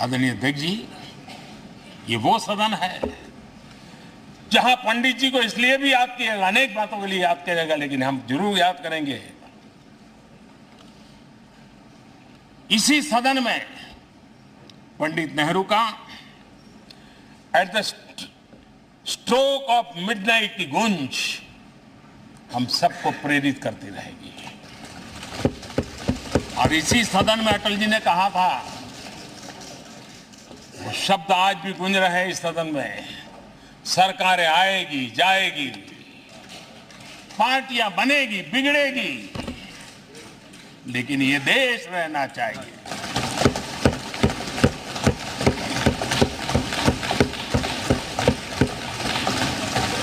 आदरणीय अध्यक्ष जी, ये वो सदन है जहां पंडित जी को इसलिए भी याद किएगा, अनेक बातों के लिए याद करेगा, लेकिन हम जरूर याद करेंगे इसी सदन में पंडित नेहरू का at the stroke of midnight की गूंज हम सबको प्रेरित करती रहेगी। और इसी सदन में अटल जी ने कहा था, वो शब्द आज भी गूंज रहे हैं इस सदन में, सरकारें आएगी जाएगी, पार्टियां बनेगी बिगड़ेगी, लेकिन ये देश रहना चाहिए।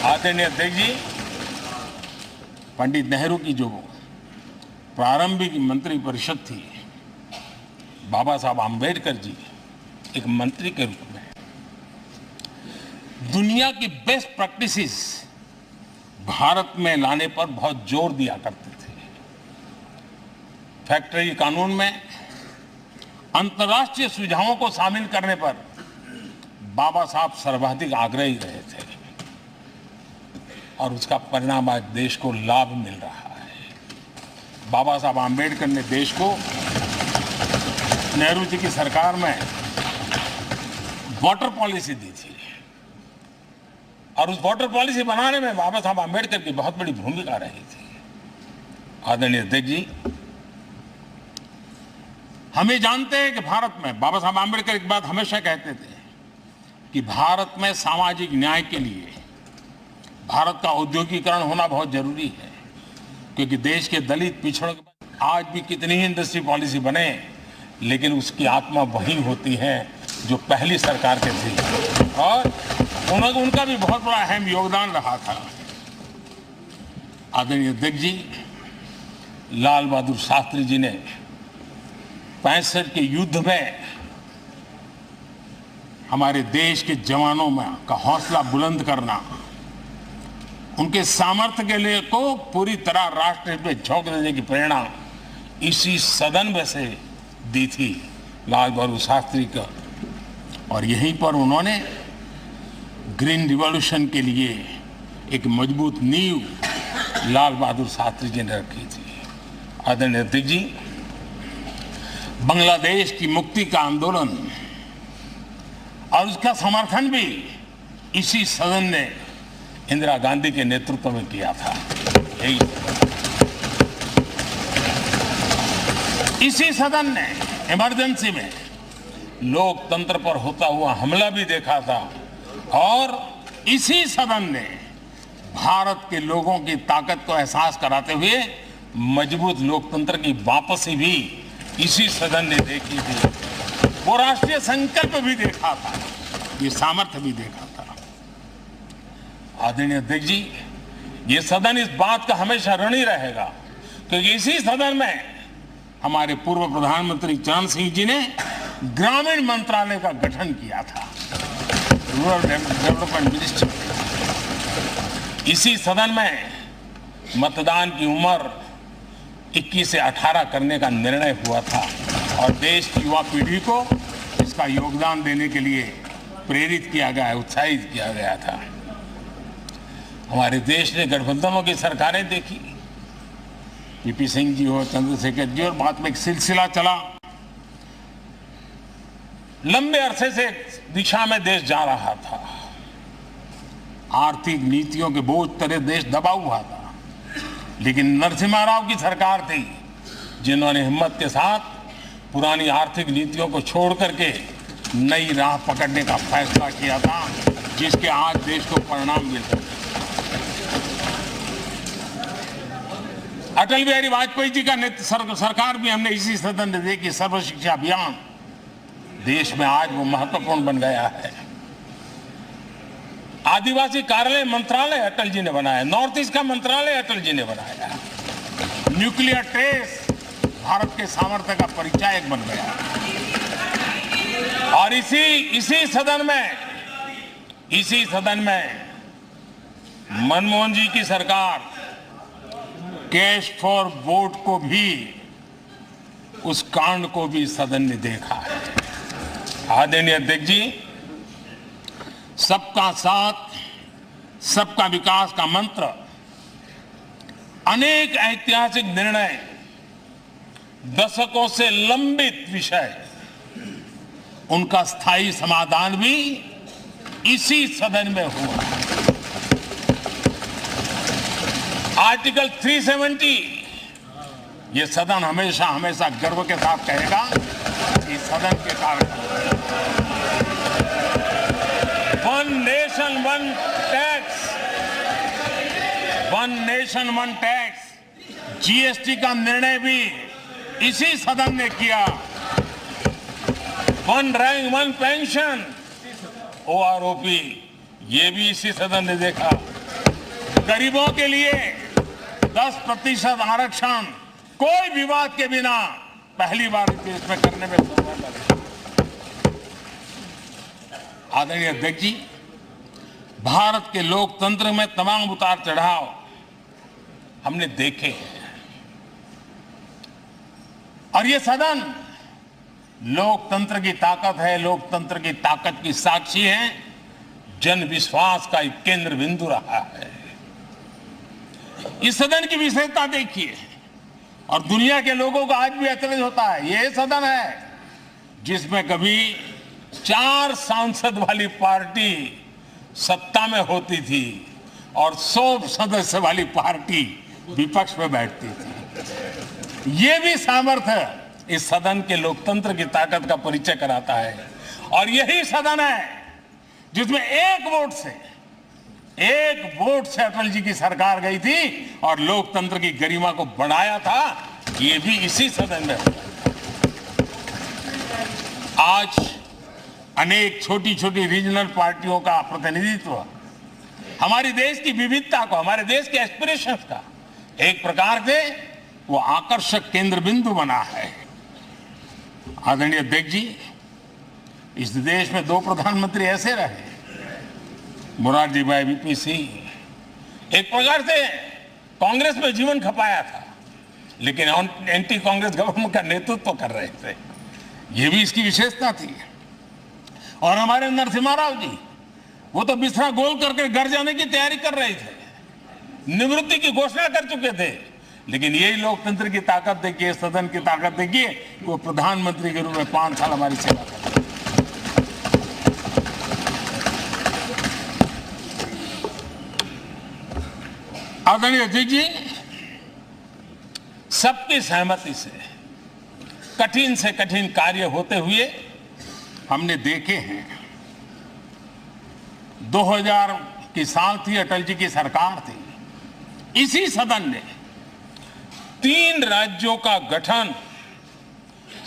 आदरणीय अध्यक्ष जी, पंडित नेहरू की जो प्रारंभिक मंत्री परिषद थी, बाबा साहब आम्बेडकर जी एक मंत्री के रूप में दुनिया की बेस्ट प्रैक्टिसेस भारत में लाने पर बहुत जोर दिया करते थे। फैक्ट्री कानून में अंतर्राष्ट्रीय सुझावों को शामिल करने पर बाबा साहब सर्वाधिक आग्रही रहे थे और उसका परिणाम आज देश को लाभ मिल रहा है। बाबा साहब आम्बेडकर ने देश को नेहरू जी की सरकार में वाटर पॉलिसी दी थी और उस वाटर पॉलिसी बनाने में बाबा साहब आम्बेडकर की बहुत बड़ी भूमिका रही थी। आदरणीय अध्यक्ष जी, हम ये जानते हैं कि भारत में बाबा साहब आम्बेडकर एक बात हमेशा कहते थे कि भारत में सामाजिक न्याय के लिए भारत का औद्योगिकरण होना बहुत जरूरी है, क्योंकि देश के दलित पिछड़ों के आज भी कितनी ही इंडस्ट्री पॉलिसी बने, लेकिन उसकी आत्मा वही होती है जो पहली सरकार के थी और उनका भी बहुत बड़ा अहम योगदान रहा था। आदरणीय अध्यक्ष जी, लाल बहादुर शास्त्री जी ने 65 के युद्ध में हमारे देश के जवानों में का हौसला बुलंद करना, उनके सामर्थ्य के लिए को पूरी तरह राष्ट्र में झोंक देने की प्रेरणा इसी सदन में से दी थी लाल बहादुर शास्त्री का। और यहीं पर उन्होंने ग्रीन रिवॉल्यूशन के लिए एक मजबूत नींव लाल बहादुर शास्त्री जी ने रखी थी। आदरणीय अध्यक्ष जी, बांग्लादेश की मुक्ति का आंदोलन और उसका समर्थन भी इसी सदन ने इंदिरा गांधी के नेतृत्व में किया था। इसी सदन ने इमरजेंसी में लोकतंत्र पर होता हुआ हमला भी देखा था और इसी सदन ने भारत के लोगों की ताकत को एहसास कराते हुए मजबूत लोकतंत्र की वापसी भी इसी सदन ने देखी थी। वो राष्ट्रीय संकल्प भी देखा था, ये सामर्थ्य भी देखा था। आदरणीय अध्यक्ष जी, ये सदन इस बात का हमेशा ऋणी रहेगा क्योंकि इसी सदन में हमारे पूर्व प्रधानमंत्री चरण सिंह जी ने ग्रामीण मंत्रालय का गठन किया था, रूरल डेवलपमेंट मिनिस्ट्री। इसी सदन में मतदान की उम्र 21 से 18 करने का निर्णय हुआ था और देश की युवा पीढ़ी को इसका योगदान देने के लिए प्रेरित किया गया, उत्साहित किया गया था। हमारे देश ने गठबंधनों की सरकारें देखी, पीपी सिंह जी हो, चंद्रशेखर जी, और बाद में एक सिलसिला चला। लंबे अरसे से दिशा में देश जा रहा था, आर्थिक नीतियों के बोझ तले देश दबा हुआ था, लेकिन नरसिम्हा राव की सरकार थी जिन्होंने हिम्मत के साथ पुरानी आर्थिक नीतियों को छोड़ करके नई राह पकड़ने का फैसला किया था, जिसके आज देश को परिणाम मिल रहे हैं। अटल बिहारी वाजपेयी जी का सरकार भी हमने इसी सदन ने देखी। सर्व शिक्षा अभियान देश में आज वो महत्वपूर्ण बन गया है। आदिवासी कार्यालय मंत्रालय अटल जी ने बनाया, नॉर्थ ईस्ट का मंत्रालय अटल जी ने बनाया, न्यूक्लियर ट्रेस भारत के सामर्थ्य का परिचायक बन गया। और इसी सदन में मनमोहन जी की सरकार कैश फॉर वोट को भी, उस कांड को भी सदन ने देखा है। आदरणीय अध्यक्ष जी, सबका साथ सबका विकास का मंत्र अनेक ऐतिहासिक निर्णय, दशकों से लंबित विषय, उनका स्थायी समाधान भी इसी सदन में हुआ। आर्टिकल 370 ये सदन हमेशा हमेशा गर्व के साथ कहेगा, इस सदन के कारण one nation one tax, one nation one tax, GST का निर्णय भी इसी सदन ने किया। One rank one pension, OROP, ये भी इसी सदन ने देखा। गरीबों के लिए 10% आरक्षण कोई विवाद के बिना पहली बार देश में करने में सफल रहे। आदरणीय अध्यक्ष जी, भारत के लोकतंत्र में तमाम उतार चढ़ाव हमने देखे हैं और ये सदन लोकतंत्र की ताकत है, लोकतंत्र की ताकत की साक्षी है, जन विश्वास का एक केंद्र बिंदु रहा है। इस सदन की विशेषता देखिए और दुनिया के लोगों को आज भी आश्चर्य होता है। यह सदन है जिसमें कभी 4 सांसद वाली पार्टी सत्ता में होती थी और 100 सदस्य वाली पार्टी विपक्ष में बैठती थी। ये भी सामर्थ्य इस सदन के लोकतंत्र की ताकत का परिचय कराता है। और यही सदन है जिसमें एक वोट से अटल जी की सरकार गई थी और लोकतंत्र की गरिमा को बढ़ाया था। ये भी इसी सदन में हुआ। आज अनेक छोटी छोटी रीजनल पार्टियों का प्रतिनिधित्व हमारे देश की विविधता को, हमारे देश के एस्पिरेशंस का एक प्रकार से वो आकर्षक केंद्र बिंदु बना है। आदरणीय अध्यक्ष जी, इस देश में 2 प्रधानमंत्री ऐसे रहे, मोरारजी भाई वीपी सिंह एक प्रकार से कांग्रेस में जीवन खपाया था, लेकिन एंटी कांग्रेस गवर्नमेंट का नेतृत्व कर रहे थे। ये भी इसकी विशेषता थी। और हमारे नरसिम्हा राव जी, वो तो बिस्तरा गोल करके घर जाने की तैयारी कर रहे थे, निवृत्ति की घोषणा कर चुके थे, लेकिन यही लोकतंत्र की ताकत देखिए, सदन की ताकत देखिए, वो प्रधानमंत्री के रूप में 5 साल हमारी सेवा कर। आदरणीय अध्यक्ष जी, सबकी सहमति से कठिन कार्य होते हुए हमने देखे हैं। 2000 की साल थी, अटल जी की सरकार थी। इसी सदन ने 3 राज्यों का गठन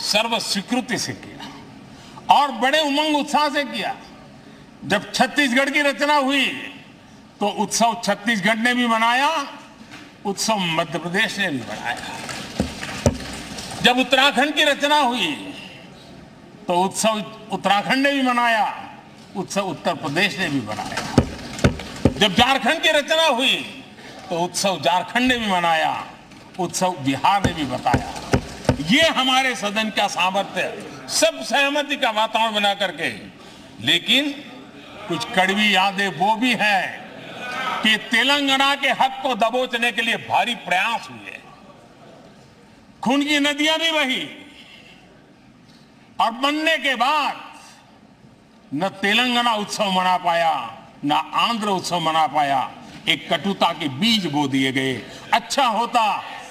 सर्व स्वीकृति से किया और बड़े उमंग उत्साह से किया। जब छत्तीसगढ़ की रचना हुई तो उत्सव छत्तीसगढ़ ने भी मनाया, उत्सव मध्य प्रदेश ने भी मनाया। जब उत्तराखंड की रचना हुई तो उत्सव उत्तराखंड ने भी मनाया, उत्सव उत्तर प्रदेश ने भी मनाया। जब झारखंड की रचना हुई तो उत्सव झारखंड ने भी मनाया, उत्सव बिहार ने भी बताया। ये हमारे सदन का सामर्थ्य, सब सहमति का वातावरण बना करके। लेकिन कुछ कड़वी यादें वो भी हैं कि तेलंगाना के हक को दबोचने के लिए भारी प्रयास हुए, खून की नदियां भी बही और बनने के बाद न तेलंगाना उत्सव मना पाया, न आंध्र उत्सव मना पाया। एक कटुता के बीज बो दिए गए। अच्छा होता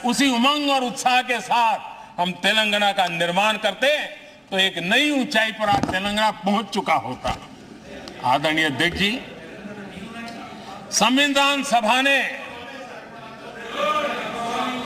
उसी उमंग और उत्साह के साथ हम तेलंगाना का निर्माण करते तो एक नई ऊंचाई पर आज तेलंगाना पहुंच चुका होता। आदरणीय अध्यक्ष जी, संविधान सभा ने